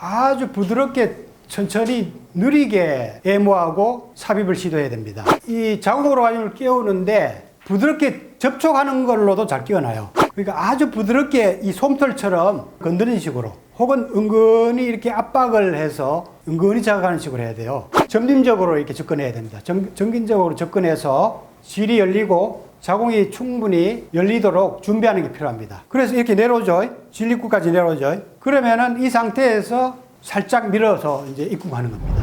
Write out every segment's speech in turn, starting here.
아주 부드럽게 천천히 느리게 애무하고 삽입을 시도해야 됩니다. 이 자궁 오르가즘을 깨우는데 부드럽게 접촉하는 걸로도 잘 깨어나요. 그러니까 아주 부드럽게 이 솜털처럼 건드리는 식으로 혹은 은근히 이렇게 압박을 해서 은근히 자극하는 식으로 해야 돼요. 점진적으로 이렇게 접근해야 됩니다. 점진적으로 접근해서 질이 열리고 자궁이 충분히 열리도록 준비하는 게 필요합니다. 그래서 이렇게 내려오죠. 질 입구까지 내려오죠. 그러면은 이 상태에서 살짝 밀어서 이제 입궁하는 겁니다.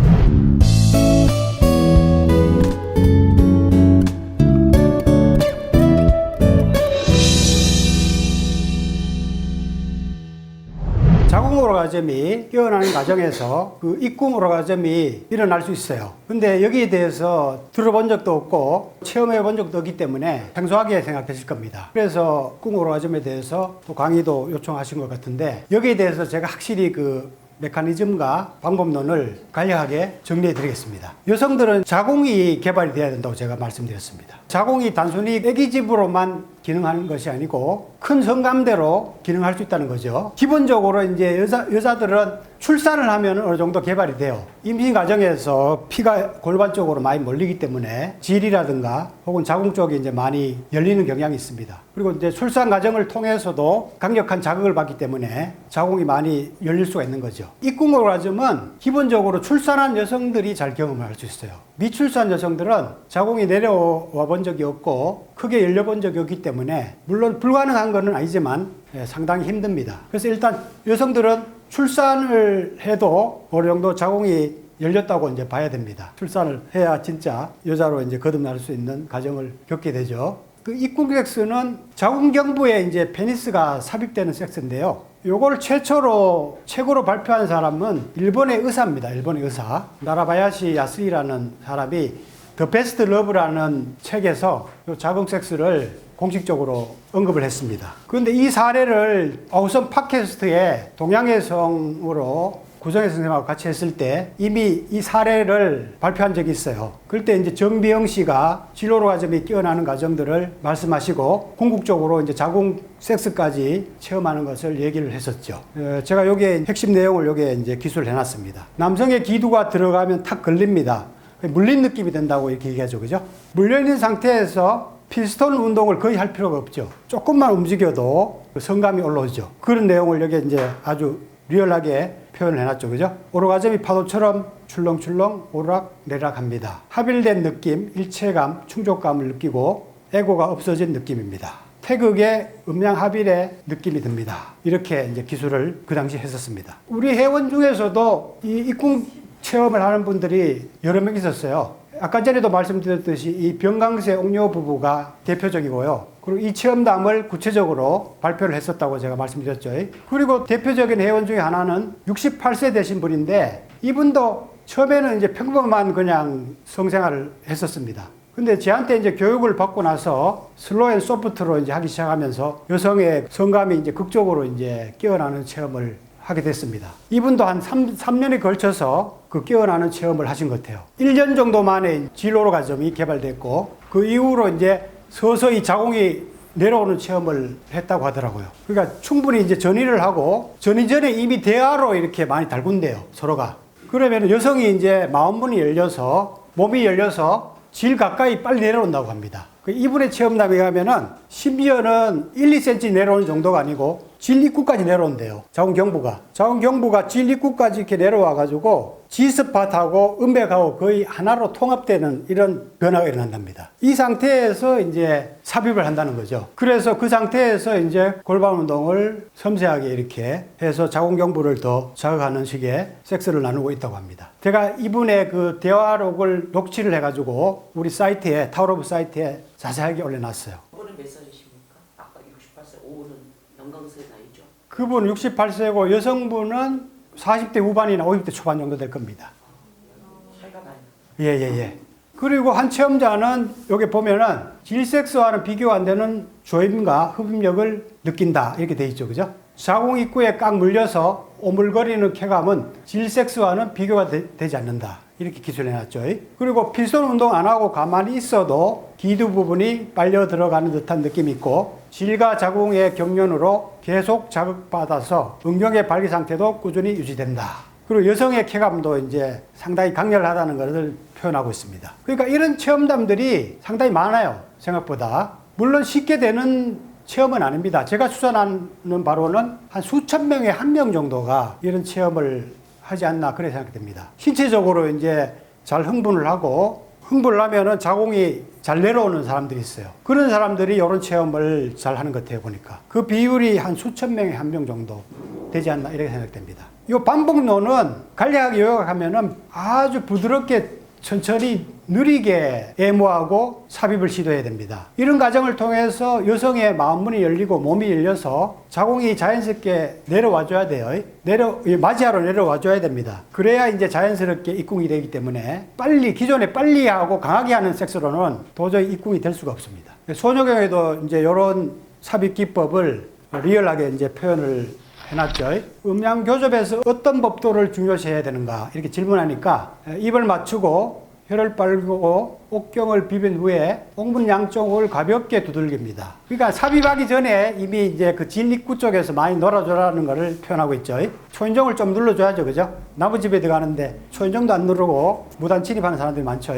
자궁 오르가즘이 깨어나는 과정에서 그 입궁 오르가즘이 일어날 수 있어요. 근데 여기에 대해서 들어본 적도 없고 체험해 본 적도 없기 때문에 생소하게 생각하실 겁니다. 그래서 입궁 오르가즘에 대해서 또 강의도 요청하신 것 같은데 여기에 대해서 제가 확실히 그 메커니즘과 방법론을 간략하게 정리해 드리겠습니다. 여성들은 자궁이 개발이 돼야 된다고 제가 말씀드렸습니다. 자궁이 단순히 애기집으로만 기능하는 것이 아니고 큰 성감대로 기능할 수 있다는 거죠. 기본적으로 이제 여자들은 출산을 하면 어느 정도 개발이 돼요. 임신 과정에서 피가 골반 쪽으로 많이 몰리기 때문에 질이라든가 혹은 자궁 쪽이 이제 많이 열리는 경향이 있습니다. 그리고 이제 출산 과정을 통해서도 강력한 자극을 받기 때문에 자궁이 많이 열릴 수가 있는 거죠. 입궁 오르가즘은 기본적으로 출산한 여성들이 잘 경험을 할 수 있어요. 미출산 여성들은 자궁이 내려와 본 적이 없고 크게 열려본 적이 없기 때문에 물론 불가능한 건 아니지만 상당히 힘듭니다. 그래서 일단 여성들은 출산을 해도 어느 정도 자궁이 열렸다고 이제 봐야 됩니다. 출산을 해야 진짜 여자로 이제 거듭날 수 있는 과정을 겪게 되죠. 그 입궁 섹스는 자궁경부에 이제 페니스가 삽입되는 섹스인데요. 요걸 최고로 발표한 사람은 일본의 의사입니다. 일본의 의사. 나라바야시 야스히라는 사람이 더 베스트 러브라는 책에서 요 자궁 섹스를 공식적으로 언급을 했습니다. 그런데 이 사례를 아우성 팟캐스트에 동양의 성으로 구정혜 선생님하고 같이 했을 때 이미 이 사례를 발표한 적이 있어요. 그때 이제 정비영 씨가 질 오르가즘이 깨어나는 과정들을 말씀하시고 궁극적으로 이제 자궁 섹스까지 체험하는 것을 얘기를 했었죠. 제가 여기에 핵심 내용을 여기에 이제 기술을 해놨습니다. 남성의 기두가 들어가면 탁 걸립니다. 물린 느낌이 된다고 이렇게 얘기하죠. 그죠? 물려있는 상태에서 피스톤 운동을 거의 할 필요가 없죠. 조금만 움직여도 성감이 올라오죠. 그런 내용을 여기에 이제 아주 리얼하게 표현을 해놨죠. 그죠? 오르가즘이 파도처럼 출렁출렁 오르락 내리락 합니다. 합일된 느낌, 일체감, 충족감을 느끼고 에고가 없어진 느낌입니다. 태극의 음양 합일의 느낌이 듭니다. 이렇게 이제 기술을 그 당시 했었습니다. 우리 회원 중에서도 이 입궁 체험을 하는 분들이 여러 명 있었어요. 아까 전에도 말씀드렸듯이 이 병강세 옥녀 부부가 대표적이고요. 그리고 이 체험담을 구체적으로 발표를 했었다고 제가 말씀드렸죠. 그리고 대표적인 회원 중에 하나는 68세 되신 분인데 이분도 처음에는 이제 평범한 그냥 성생활을 했었습니다. 근데 저한테 이제 교육을 받고 나서 슬로우 앤 소프트로 이제 하기 시작하면서 여성의 성감이 이제 극적으로 이제 깨어나는 체험을 하게 됐습니다. 이분도 한 3년에 걸쳐서 그 깨어나는 체험을 하신 것 같아요. 1년 정도 만에 질 오르가즘이 개발됐고 그 이후로 이제 서서히 자궁이 내려오는 체험을 했다고 하더라고요. 그러니까 충분히 이제 전이를 하고 전이 전에 이미 대화로 이렇게 많이 달군대요. 서로가. 그러면 여성이 이제 마음문이 열려서 몸이 열려서 질 가까이 빨리 내려온다고 합니다. 이분의 체험담에 가면은 심지어는 1, 2cm 내려오는 정도가 아니고 질 입구까지 내려온대요. 자궁경부가 질 입구까지 이렇게 내려와 가지고 G스팟하고 음백하고 거의 하나로 통합되는 이런 변화가 일어난답니다. 이 상태에서 이제 삽입을 한다는 거죠. 그래서 그 상태에서 이제 골반 운동을 섬세하게 이렇게 해서 자궁경부를 더 자극하는 식의 섹스를 나누고 있다고 합니다. 제가 이분의 그 대화록을 녹취를 해가지고 우리 사이트에, 타워로브 사이트에 자세하게 올려놨어요. 그분은 몇 살이십니까? 아까 68세, 오는 영광세 나이죠? 그분 68세고 여성분은 40대 후반이나 50대 초반 정도 될 겁니다. 차이가 나요. 예. 그리고 한 체험자는 여기 보면은 질섹스와는 비교가 안 되는 조임과 흡입력을 느낀다. 이렇게 돼 있죠. 그죠? 자궁 입구에 꽉 물려서 오물거리는 쾌감은 질섹스와는 비교가 되지 않는다. 이렇게 기술해놨죠. 그리고 피스톤 운동 안 하고 가만히 있어도 기두 부분이 빨려 들어가는 듯한 느낌이 있고 질과 자궁의 경련으로 계속 자극받아서 응용의 발기 상태도 꾸준히 유지된다. 그리고 여성의 쾌감도 이제 상당히 강렬하다는 것을 표현하고 있습니다. 그러니까 이런 체험담들이 상당히 많아요. 생각보다. 물론 쉽게 되는 체험은 아닙니다. 제가 추천하는 바로는 한 수천 명에 한 명 정도가 이런 체험을 하지 않나 그렇게 생각됩니다. 신체적으로 이제 잘 흥분을 하고 흥분을 하면은 자궁이 잘 내려오는 사람들이 있어요. 그런 사람들이 이런 체험을 잘 하는 것 같아요, 보니까. 그 비율이 한 수천 명에 한 명 정도 되지 않나 이렇게 생각됩니다. 이 반복론은 간략하게 요약하면은 아주 부드럽게 천천히 느리게 애무하고 삽입을 시도해야 됩니다. 이런 과정을 통해서 여성의 마음문이 열리고 몸이 열려서 자궁이 자연스럽게 내려와줘야 돼요. 맞이하러 내려와줘야 됩니다. 그래야 이제 자연스럽게 입궁이 되기 때문에 기존에 빨리 하고 강하게 하는 섹스로는 도저히 입궁이 될 수가 없습니다. 소녀경에도 이제 이런 삽입 기법을 리얼하게 이제 표현을 해놨죠. 음양 교접에서 어떤 법도를 중요시해야 되는가 이렇게 질문하니까 입을 맞추고 혀를 빨고 옥경을 비빈 후에 옥문 양쪽을 가볍게 두들깁니다. 그러니까 삽입하기 전에 이미 이제 그 질 입구 쪽에서 많이 놀아줘라는 것을 표현하고 있죠. 초인종을 좀 눌러줘야죠, 그죠? 나무 집에 들어가는데 초인종도 안 누르고 무단 침입하는 사람들이 많죠.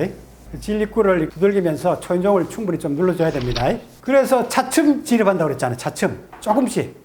질 입구를 두들기면서 초인종을 충분히 좀 눌러줘야 됩니다. 그래서 차츰 진입한다고 그랬잖아요. 차츰. 조금씩.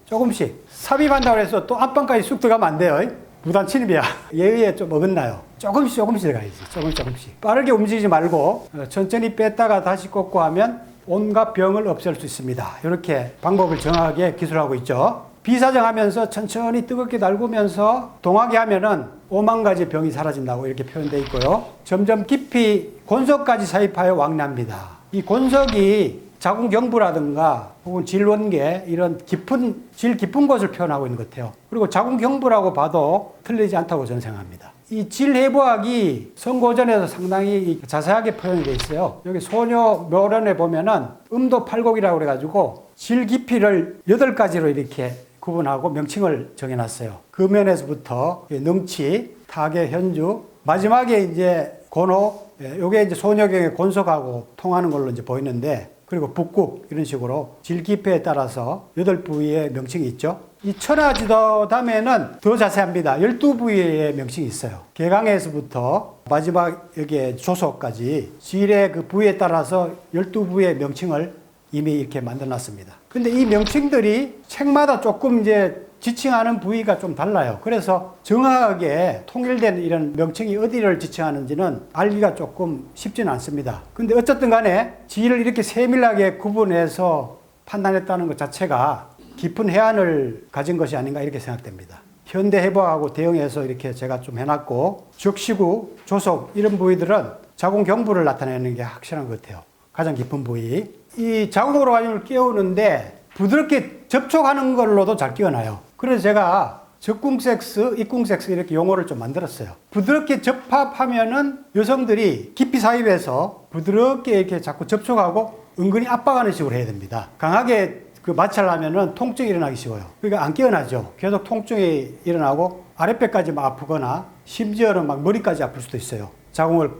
삽입한다고 해서 또 앞방까지 쑥 들어가면 안 돼요. 무단 침입이야. 예의에 좀 어긋나요. 조금씩 들어가야지. 조금씩. 빠르게 움직이지 말고 천천히 뺐다가 다시 꽂고 하면 온갖 병을 없앨 수 있습니다. 이렇게 방법을 정확하게 기술하고 있죠. 비사정하면서 천천히 뜨겁게 달구면서 동하게 하면은 5만 가지 병이 사라진다고 이렇게 표현되어 있고요. 점점 깊이 곤석까지 삽입하여 왕래합니다. 이 곤석이 자궁경부라든가 혹은 질원계 이런 질 깊은 곳을 표현하고 있는 것 같아요. 그리고 자궁경부라고 봐도 틀리지 않다고 저는 생각합니다. 이 질해부학이 성고전에서 상당히 자세하게 표현이 되어 있어요. 여기 소녀 묘론에 보면은 음도 팔곡이라고 그래가지고 질 깊이를 8가지로 이렇게 구분하고 명칭을 정해놨어요. 그 면에서부터 능치, 타계, 현주, 마지막에 이제 권호, 요게 이제 소녀경의 곤석하고 통하는 걸로 이제 보이는데, 그리고 북국 이런 식으로 질 깊이에 따라서 8부위의 명칭이 있죠. 이 천하지도담에는 더 자세합니다. 12부위의 명칭이 있어요. 개강에서부터 마지막 여기에 조소까지 질의 그 부위에 따라서 12부위의 명칭을 이미 이렇게 만들어놨습니다. 근데 이 명칭들이 책마다 조금 이제 지칭하는 부위가 좀 달라요. 그래서 정확하게 통일된 이런 명칭이 어디를 지칭하는지는 알기가 조금 쉽지는 않습니다. 근데 어쨌든 간에 질을 이렇게 세밀하게 구분해서 판단했다는 것 자체가 깊은 해안을 가진 것이 아닌가 이렇게 생각됩니다. 현대 해부하고 대응해서 이렇게 제가 좀 해놨고, 적시구, 조속 이런 부위들은 자궁 경부를 나타내는 게 확실한 것 같아요. 가장 깊은 부위. 이 자궁으로 가지고 깨우는데 부드럽게 접촉하는 걸로도 잘 깨어나요. 그래서 제가 적궁섹스, 입궁섹스 이렇게 용어를 좀 만들었어요. 부드럽게 접합하면은 여성들이 깊이 삽입해서 부드럽게 이렇게 자꾸 접촉하고 은근히 압박하는 식으로 해야 됩니다. 강하게 그 마찰을 하면은 통증이 일어나기 쉬워요. 그러니까 안 깨어나죠. 계속 통증이 일어나고 아랫배까지 막 아프거나 심지어는 막 머리까지 아플 수도 있어요. 자궁을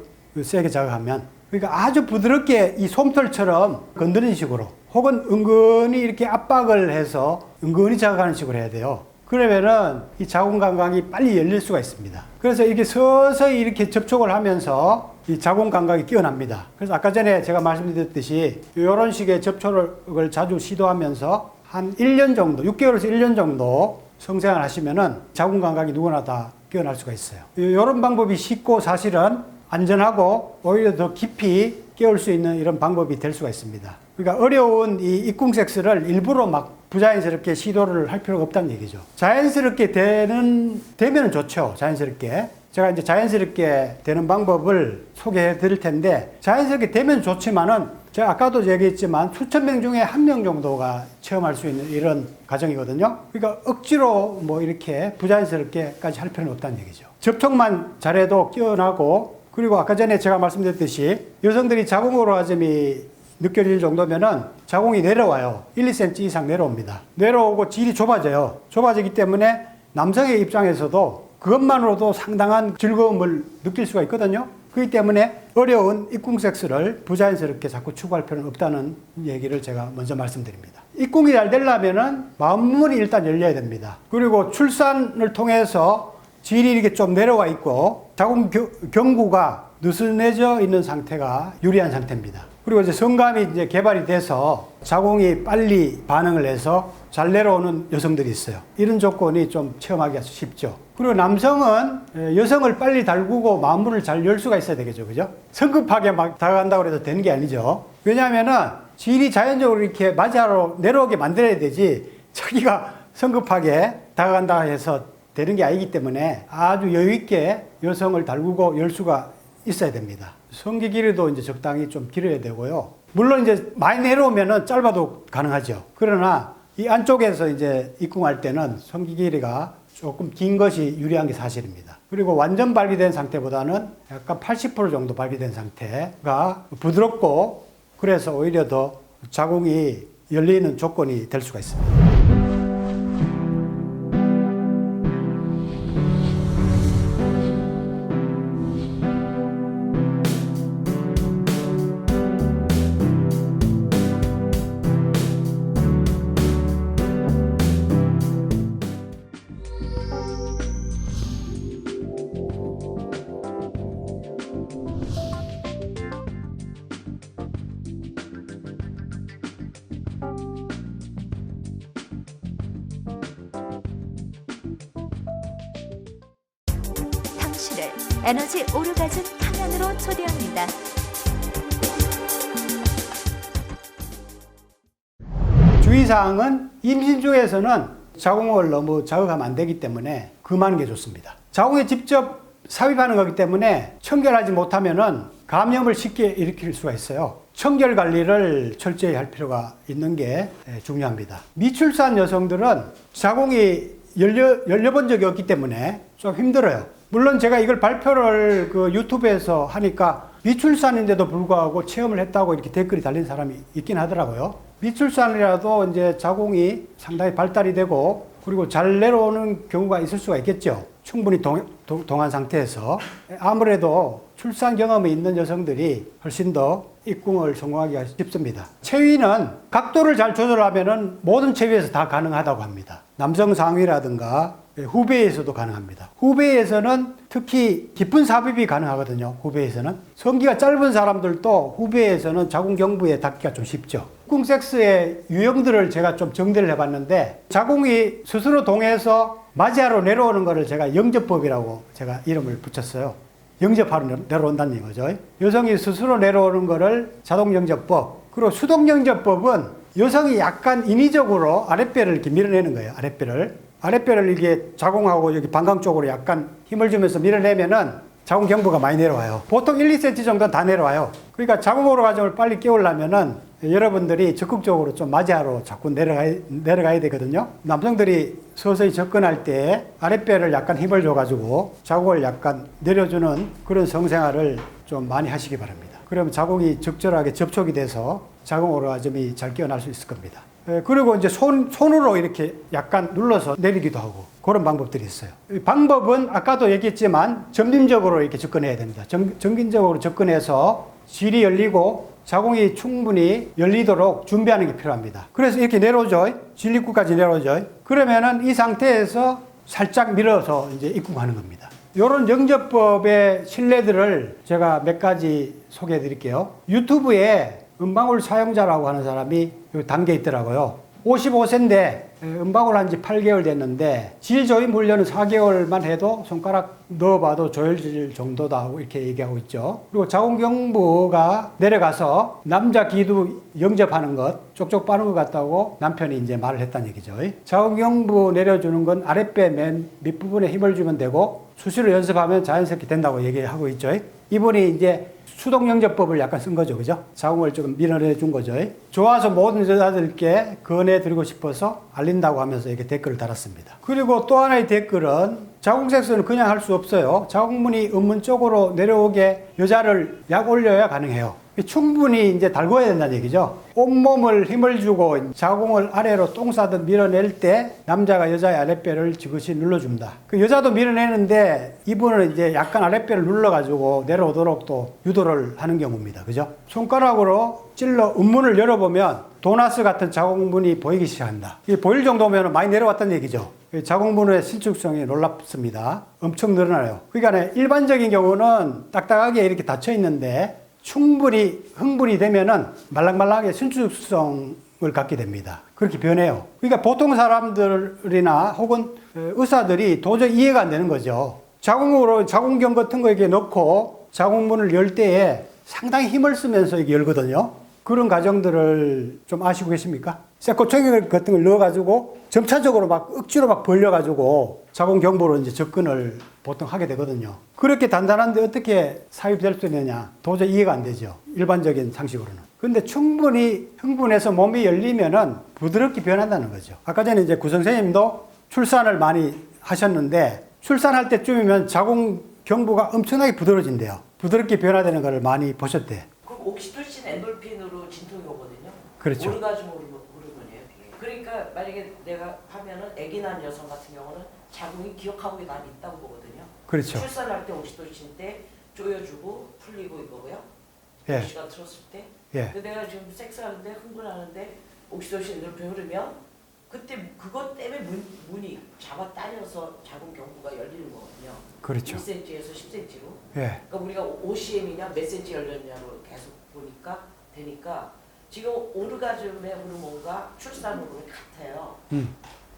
세게 자극하면. 그러니까 아주 부드럽게 이 솜털처럼 건드리는 식으로 혹은 은근히 이렇게 압박을 해서 은근히 자극하는 식으로 해야 돼요. 그러면은 이 자궁 감각이 빨리 열릴 수가 있습니다. 그래서 이렇게 서서히 이렇게 접촉을 하면서 이 자궁 감각이 깨어납니다. 그래서 아까 전에 제가 말씀드렸듯이 이런 식의 접촉을 자주 시도하면서 한 1년 정도, 6개월에서 1년 정도 성생활 하시면은 자궁 감각이 누구나 다 깨어날 수가 있어요. 이런 방법이 쉽고 사실은 안전하고 오히려 더 깊이 깨울 수 있는 이런 방법이 될 수가 있습니다. 그러니까 어려운 이 입궁섹스를 일부러 막 부자연스럽게 시도를 할 필요가 없다는 얘기죠. 자연스럽게 되면 좋죠. 자연스럽게. 제가 이제 자연스럽게 되는 방법을 소개해 드릴 텐데, 자연스럽게 되면 좋지만은 제가 아까도 얘기했지만 수천 명 중에 한 명 정도가 체험할 수 있는 이런 과정이거든요. 그러니까 억지로 뭐 이렇게 부자연스럽게까지 할 필요는 없다는 얘기죠. 접촉만 잘해도 깨어나고, 그리고 아까 전에 제가 말씀드렸듯이 여성들이 자궁 오르가즘이 느껴질 정도면은 자궁이 내려와요. 1, 2cm 이상 내려옵니다. 내려오고 질이 좁아져요. 좁아지기 때문에 남성의 입장에서도 그것만으로도 상당한 즐거움을 느낄 수가 있거든요. 그렇기 때문에 어려운 입궁섹스를 부자연스럽게 자꾸 추구할 필요는 없다는 얘기를 제가 먼저 말씀드립니다. 입궁이 잘 되려면은 마음문이 일단 열려야 됩니다. 그리고 출산을 통해서 질이 이렇게 좀 내려와 있고 자궁 경부가 느슨해져 있는 상태가 유리한 상태입니다. 그리고 이제 성감이 이제 개발이 돼서 자궁이 빨리 반응을 해서 잘 내려오는 여성들이 있어요. 이런 조건이 좀 체험하기가 쉽죠. 그리고 남성은 여성을 빨리 달구고 마음문을 잘 열 수가 있어야 되겠죠. 그죠? 성급하게 막 다가간다고 해도 되는 게 아니죠. 왜냐하면은 질이 자연적으로 이렇게 맞이하러 내려오게 만들어야 되지 자기가 성급하게 다가간다 해서 되는 게 아니기 때문에 아주 여유 있게 여성을 달구고 열 수가 있어야 됩니다. 성기 길이도 이제 적당히 좀 길어야 되고요. 물론 이제 많이 내려오면은 짧아도 가능하죠. 그러나 이 안쪽에서 이제 입궁할 때는 성기 길이가 조금 긴 것이 유리한 게 사실입니다. 그리고 완전 발기된 상태보다는 약간 80% 정도 발기된 상태가 부드럽고 그래서 오히려 더 자궁이 열리는 조건이 될 수가 있습니다. 당신을 에너지 오르가즘 강연으로 초대합니다. 주의사항은 임신 중에서는 자궁을 너무 자극하면 안 되기 때문에 금하는 게 좋습니다. 자궁에 직접 삽입하는 거기 때문에 청결하지 못하면은 감염을 쉽게 일으킬 수가 있어요. 청결 관리를 철저히 할 필요가 있는 게 중요합니다. 미출산 여성들은 자궁이 열려본 적이 없기 때문에 좀 힘들어요. 물론 제가 이걸 발표를 그 유튜브에서 하니까 미출산인데도 불구하고 체험을 했다고 이렇게 댓글이 달린 사람이 있긴 하더라고요. 미출산이라도 이제 자궁이 상당히 발달이 되고 그리고 잘 내려오는 경우가 있을 수가 있겠죠. 충분히 동한 상태에서. 아무래도 출산 경험이 있는 여성들이 훨씬 더 입궁을 성공하기가 쉽습니다. 체위는 각도를 잘 조절하면은 모든 체위에서 다 가능하다고 합니다. 남성 상위라든가 후배에서도 가능합니다. 후배에서는 특히 깊은 삽입이 가능하거든요. 후배에서는. 성기가 짧은 사람들도 후배에서는 자궁 경부에 닿기가 좀 쉽죠. 입궁 섹스의 유형들을 제가 좀 정리를 해봤는데 자궁이 스스로 동해서 맞이하러 내려오는 거를 제가 영접법이라고 제가 이름을 붙였어요. 영접하러 내려온다는 거죠. 여성이 스스로 내려오는 거를 자동 영접법. 그리고 수동 영접법은 여성이 약간 인위적으로 아랫배를 이렇게 밀어내는 거예요. 아랫배를 이게 자궁하고 여기 방광 쪽으로 약간 힘을 주면서 밀어내면은 자궁 경부가 많이 내려와요. 보통 1, 2cm 정도는 다 내려와요. 그러니까 자궁 오르가즘을 빨리 깨우려면은 여러분들이 적극적으로 좀 맞이하러 자꾸 내려가야 되거든요. 남성들이 서서히 접근할 때 아랫배를 약간 힘을 줘가지고 자궁을 약간 내려주는 그런 성생활을 좀 많이 하시기 바랍니다. 그러면 자궁이 적절하게 접촉이 돼서 자궁 오르가즘이 잘 깨어날 수 있을 겁니다. 그리고 이제 손으로 이렇게 약간 눌러서 내리기도 하고 그런 방법들이 있어요. 이 방법은 아까도 얘기했지만 점진적으로 이렇게 접근해야 됩니다. 점진적으로 접근해서 질이 열리고 자궁이 충분히 열리도록 준비하는 게 필요합니다. 그래서 이렇게 내려오죠. 질 입구까지 내려오죠. 그러면은 이 상태에서 살짝 밀어서 이제 입궁하는 겁니다. 이런 영접법의 신뢰들을 제가 몇 가지 소개해 드릴게요. 유튜브에 은방울 사용자라고 하는 사람이 담겨 있더라고요. 55세인데 은방울 한 지 8개월 됐는데 질 조임 훈련은 4개월만 해도 손가락 넣어봐도 조여질 정도다 이렇게 얘기하고 있죠. 그리고 자궁경부가 내려가서 남자 기두 영접하는 것 쪽쪽 빠는 것 같다고 남편이 이제 말을 했다는 얘기죠. 자궁경부 내려주는 건 아랫배 맨 밑부분에 힘을 주면 되고 수시로 연습하면 자연스럽게 된다고 얘기하고 있죠. 이분이 이제 수동 영접법을 약간 쓴 거죠. 그죠? 자궁을 조금 밀어내 준 거죠. 좋아서 모든 여자들께 권해드리고 싶어서 알린다고 하면서 이렇게 댓글을 달았습니다. 그리고 또 하나의 댓글은 자궁 섹스는 그냥 할 수 없어요. 자궁문이 음문 쪽으로 내려오게 여자를 약 올려야 가능해요. 충분히 이제 달궈야 된다는 얘기죠. 온몸을 힘을 주고 자궁을 아래로 똥 싸듯 밀어낼 때 남자가 여자의 아랫배를 지그시 눌러줍니다. 그 여자도 밀어내는데 이분은 이제 약간 아랫배를 눌러가지고 내려오도록 또 유도를 하는 경우입니다. 그죠? 손가락으로 찔러 음문을 열어보면 도나스 같은 자궁문이 보이기 시작합니다. 이게 보일 정도면 많이 내려왔다는 얘기죠. 자궁문의 신축성이 놀랍습니다. 엄청 늘어나요. 그러니까 일반적인 경우는 딱딱하게 이렇게 닫혀 있는데 충분히 흥분이 되면은 말랑말랑하게 신축성을 갖게 됩니다. 그렇게 변해요. 그러니까 보통 사람들이나 혹은 의사들이 도저히 이해가 안 되는 거죠. 자궁으로 자궁경 같은 거 이렇게 넣고 자궁문을 열 때에 상당히 힘을 쓰면서 이게 열거든요. 그런 과정들을 좀 아시고 계십니까? 쇠꼬챙이 같은 걸 넣어가지고 점차적으로 막 억지로 막 벌려가지고 자궁경부로 이제 접근을 보통 하게 되거든요. 그렇게 단단한데 어떻게 삽입될 수 있느냐? 도저히 이해가 안 되죠. 일반적인 상식으로는. 근데 충분히 흥분해서 몸이 열리면은 부드럽게 변한다는 거죠. 아까 전에 이제 구 선생님도 출산을 많이 하셨는데 출산할 때쯤이면 자궁경부가 엄청나게 부드러워진대요. 부드럽게 변화되는 걸 많이 보셨대. 그럼 옥시토신 엔돌핀으로 진통이 오거든요. 그렇죠. 오르가즘 호르몬이에요. 그게. 그러니까 만약에 내가 하면은 아기 낳은 여성 같은 경우는 자궁이 기억하고 난 있다고 보거든요. 그렇죠. 출산할 때 옥시토신 때 조여주고 풀리고 이거고요. 예. 시가 틀었을 때. 예. 근데 내가 지금 섹스하는데 흥분하는데 옥시토신 엔돌핀 흐르면 그때 그것 때문에 문이 잡아 당겨서 자궁 경부가 열리는 거거든요. 그렇죠. 1cm에서 10cm로. 예. 그러니까 우리가 5cm이냐 몇 cm 열렸냐로 계속 보니까 되니까 지금 오르가즘의 호르몬과 출산 호르몬이 같아요.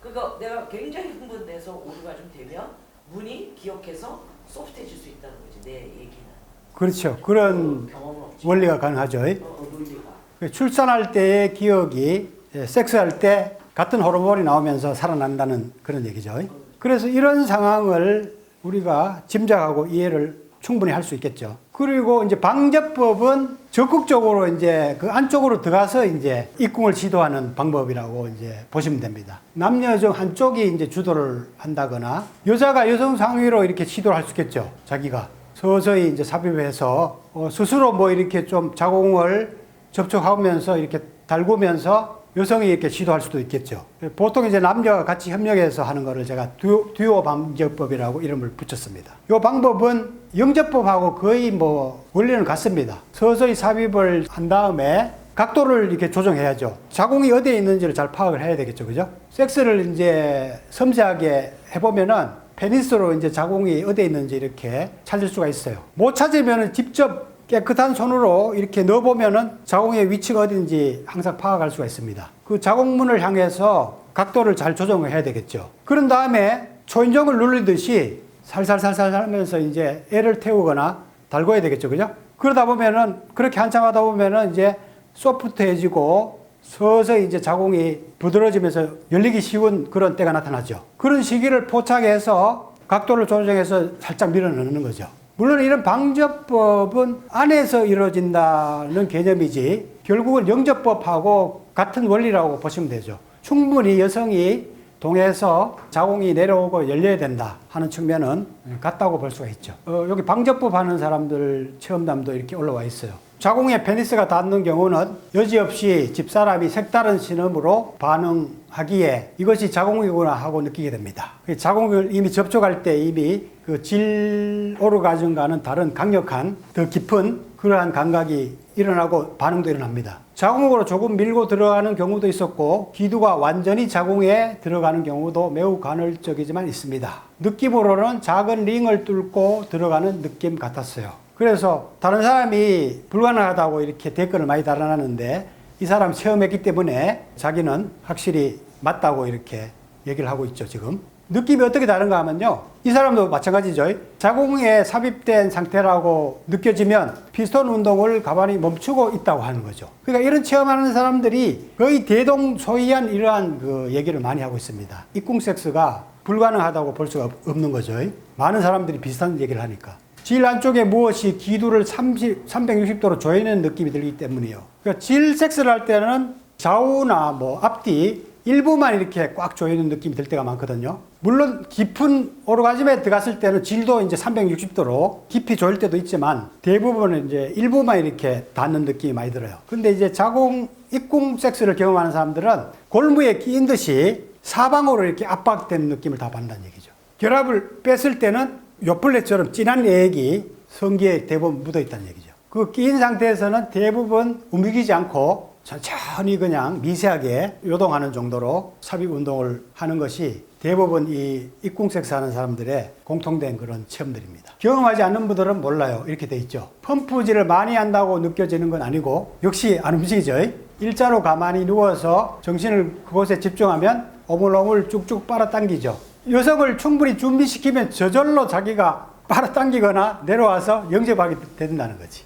그러니까 내가 굉장히 흥분돼서 오르가즘 되면 문이 기억해서 소프트해질 수 있다는 거지 내 얘기는. 그렇죠. 그런 경험은 없지. 원리가 가능하죠. 논리가. 출산할 때의 기억이 섹스할 때 같은 호르몬이 나오면서 살아난다는 그런 얘기죠. 그래서 이런 상황을 우리가 짐작하고 이해를 충분히 할 수 있겠죠. 그리고 이제 방제법은 적극적으로 이제 그 안쪽으로 들어가서 이제 입궁을 시도하는 방법이라고 이제 보시면 됩니다. 남녀 중 한쪽이 이제 주도를 한다거나 여자가 여성 상위로 이렇게 시도를 할 수 있겠죠. 자기가 서서히 이제 삽입해서 스스로 뭐 이렇게 좀 자궁을 접촉하면서 이렇게 달구면서 여성이 이렇게 시도할 수도 있겠죠. 보통 이제 남녀가 같이 협력해서 하는 거를 제가 듀오 방제법이라고 이름을 붙였습니다. 이 방법은 영제법하고 거의 뭐 원리는 같습니다. 서서히 삽입을 한 다음에 각도를 이렇게 조정해야죠. 자궁이 어디에 있는지를 잘 파악을 해야 되겠죠. 그죠? 섹스를 이제 섬세하게 해보면은 페니스로 이제 자궁이 어디에 있는지 이렇게 찾을 수가 있어요. 못 찾으면은 직접 깨끗한 손으로 이렇게 넣어보면은 자궁의 위치가 어딘지 항상 파악할 수가 있습니다. 그 자궁문을 향해서 각도를 잘 조정을 해야 되겠죠. 그런 다음에 초인종을 누르듯이 살살살살 하면서 이제 애를 태우거나 달궈야 되겠죠. 그죠? 그러다 보면은 그렇게 한참 하다 보면은 이제 소프트해지고 서서히 이제 자궁이 부드러워지면서 열리기 쉬운 그런 때가 나타나죠. 그런 시기를 포착해서 각도를 조정해서 살짝 밀어넣는 거죠. 물론 이런 방제법은 안에서 이루어진다는 개념이지 결국은 영제법하고 같은 원리라고 보시면 되죠. 충분히 여성이 동해서 자궁이 내려오고 열려야 된다 하는 측면은 같다고 볼 수가 있죠. 여기 방제법 하는 사람들 체험담도 이렇게 올라와 있어요. 자궁에 페니스가 닿는 경우는 여지없이 집사람이 색다른 신음으로 반응하기에 이것이 자궁이구나 하고 느끼게 됩니다. 자궁을 이미 접촉할 때 이미 그 질 오르가즘과는 다른 강력한 더 깊은 그러한 감각이 일어나고 반응도 일어납니다. 자궁으로 조금 밀고 들어가는 경우도 있었고 기두가 완전히 자궁에 들어가는 경우도 매우 간헐적이지만 있습니다. 느낌으로는 작은 링을 뚫고 들어가는 느낌 같았어요. 그래서 다른 사람이 불가능하다고 이렇게 댓글을 많이 달아놨는데 이 사람 체험했기 때문에 자기는 확실히 맞다고 이렇게 얘기를 하고 있죠. 지금 느낌이 어떻게 다른가 하면요, 이 사람도 마찬가지죠. 자궁에 삽입된 상태라고 느껴지면 피스톤 운동을 가만히 멈추고 있다고 하는 거죠. 그러니까 이런 체험하는 사람들이 거의 대동소이한 이러한 그 얘기를 많이 하고 있습니다. 입궁 섹스가 불가능하다고 볼 수가 없는 거죠. 많은 사람들이 비슷한 얘기를 하니까. 질 안쪽에 무엇이 기두를 360도로 조이는 느낌이 들기 때문이에요. 그러니까 질 섹스를 할 때는 좌우나 뭐 앞뒤 일부만 이렇게 꽉 조이는 느낌이 들 때가 많거든요. 물론 깊은 오르가즘에 들어갔을 때는 질도 이제 360도로 깊이 조일 때도 있지만 대부분은 이제 일부만 이렇게 닿는 느낌이 많이 들어요. 근데 이제 자궁 입궁 섹스를 경험하는 사람들은 골무에 끼인 듯이 사방으로 이렇게 압박된 느낌을 다 받는다는 얘기죠. 결합을 뺐을 때는 요플레처럼 진한 내액이 성기에 대부분 묻어 있다는 얘기죠. 그 끼인 상태에서는 대부분 움직이지 않고 천천히 그냥 미세하게 요동하는 정도로 삽입 운동을 하는 것이 대부분 이 입궁섹스 하는 사람들의 공통된 그런 체험들입니다. 경험하지 않는 분들은 몰라요. 이렇게 돼 있죠. 펌프질을 많이 한다고 느껴지는 건 아니고 역시 안 움직이죠. 일자로 가만히 누워서 정신을 그곳에 집중하면 오물오물 쭉쭉 빨아당기죠. 여성을 충분히 준비시키면 저절로 자기가 빨아당기거나 내려와서 영접하게 된다는 거지.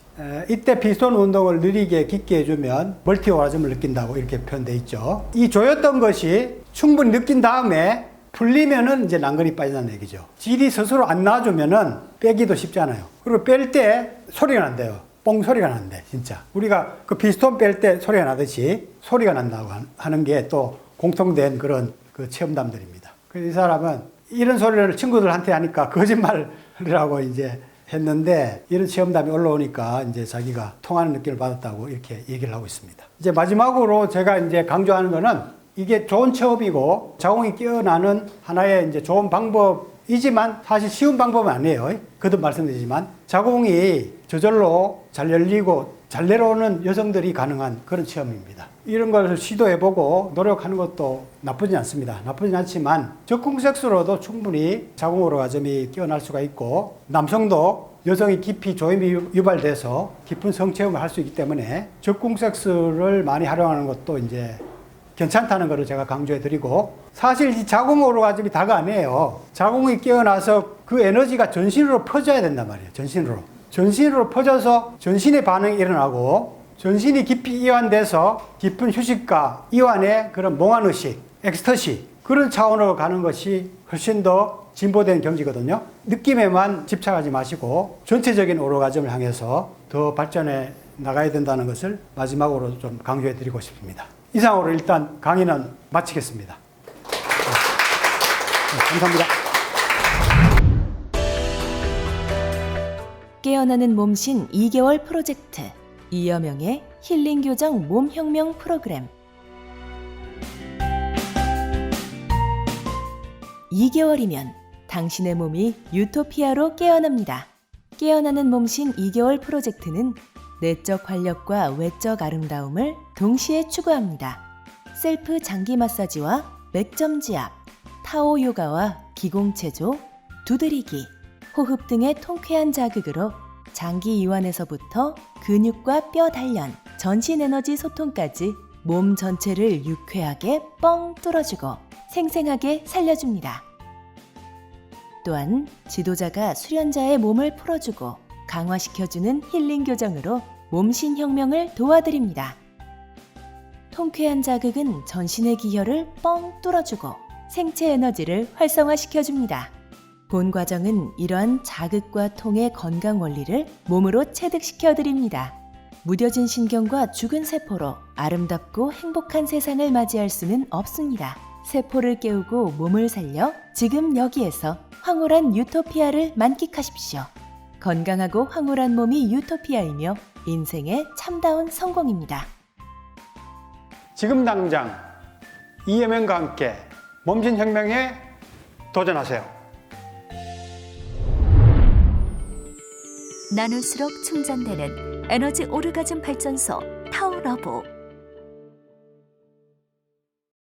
이때 피스톤 운동을 느리게 깊게 해주면 멀티 오라즘을 느낀다고 이렇게 표현되어 있죠. 이 조였던 것이 충분히 느낀 다음에 풀리면은 이제 난간이 빠진다는 얘기죠. 질이 스스로 안 나와주면은 빼기도 쉽지 않아요. 그리고 뺄 때 소리가 난대요. 뽕 소리가 난대, 진짜. 우리가 그 피스톤 뺄 때 소리가 나듯이 소리가 난다고 하는 게 또 공통된 그런 그 체험담들입니다. 그래서 이 사람은 이런 소리를 친구들한테 하니까 거짓말이라고 이제 했는데 이런 체험담이 올라오니까 이제 자기가 통하는 느낌을 받았다고 이렇게 얘기를 하고 있습니다. 이제 마지막으로 제가 이제 강조하는 거는 이게 좋은 체험이고 자궁이 깨어나는 하나의 이제 좋은 방법이지만 사실 쉬운 방법은 아니에요. 거듭 말씀드리지만 자궁이 저절로 잘 열리고 잘 내려오는 여성들이 가능한 그런 체험입니다. 이런 것을 시도해보고 노력하는 것도 나쁘지 않습니다. 나쁘진 않지만 적궁섹스로도 충분히 자궁 오르가즘이 깨어날 수가 있고 남성도 여성이 깊이 조임이 유발돼서 깊은 성체험을 할 수 있기 때문에 적궁섹스를 많이 활용하는 것도 이제 괜찮다는 것을 제가 강조해드리고 사실 이 자궁 오르가즘이 다가 아니에요. 자궁이 깨어나서 그 에너지가 전신으로 퍼져야 된단 말이에요. 전신으로 퍼져서 전신의 반응이 일어나고 전신이 깊이 이완돼서 깊은 휴식과 이완의 그런 몽환의식, 엑스터시 그런 차원으로 가는 것이 훨씬 더 진보된 경지거든요. 느낌에만 집착하지 마시고 전체적인 오르가즘을 향해서 더 발전해 나가야 된다는 것을 마지막으로 좀 강조해 드리고 싶습니다. 이상으로 일단 강의는 마치겠습니다. 감사합니다. 깨어나는 몸신 2개월 프로젝트 이여명의 힐링 교정 몸혁명 프로그램 2개월이면 당신의 몸이 유토피아로 깨어납니다. 깨어나는 몸신 2개월 프로젝트는 내적 활력과 외적 아름다움을 동시에 추구합니다. 셀프 장기 마사지와 맥점지압, 타오 요가와 기공체조, 두드리기, 호흡 등의 통쾌한 자극으로 장기 이완에서부터 근육과 뼈 단련, 전신 에너지 소통까지 몸 전체를 유쾌하게 뻥 뚫어주고 생생하게 살려줍니다. 또한 지도자가 수련자의 몸을 풀어주고 강화시켜주는 힐링 교정으로 몸신 혁명을 도와드립니다. 통쾌한 자극은 전신의 기혈을 뻥 뚫어주고 생체 에너지를 활성화시켜줍니다. 본 과정은 이러한 자극과 통의 건강 원리를 몸으로 체득시켜드립니다. 무뎌진 신경과 죽은 세포로 아름답고 행복한 세상을 맞이할 수는 없습니다. 세포를 깨우고 몸을 살려 지금 여기에서 황홀한 유토피아를 만끽하십시오. 건강하고 황홀한 몸이 유토피아이며 인생의 참다운 성공입니다. 지금 당장 이여명과 함께 몸신 혁명에 도전하세요. 나눌수록 충전되는 에너지 오르가즘 발전소 타오러브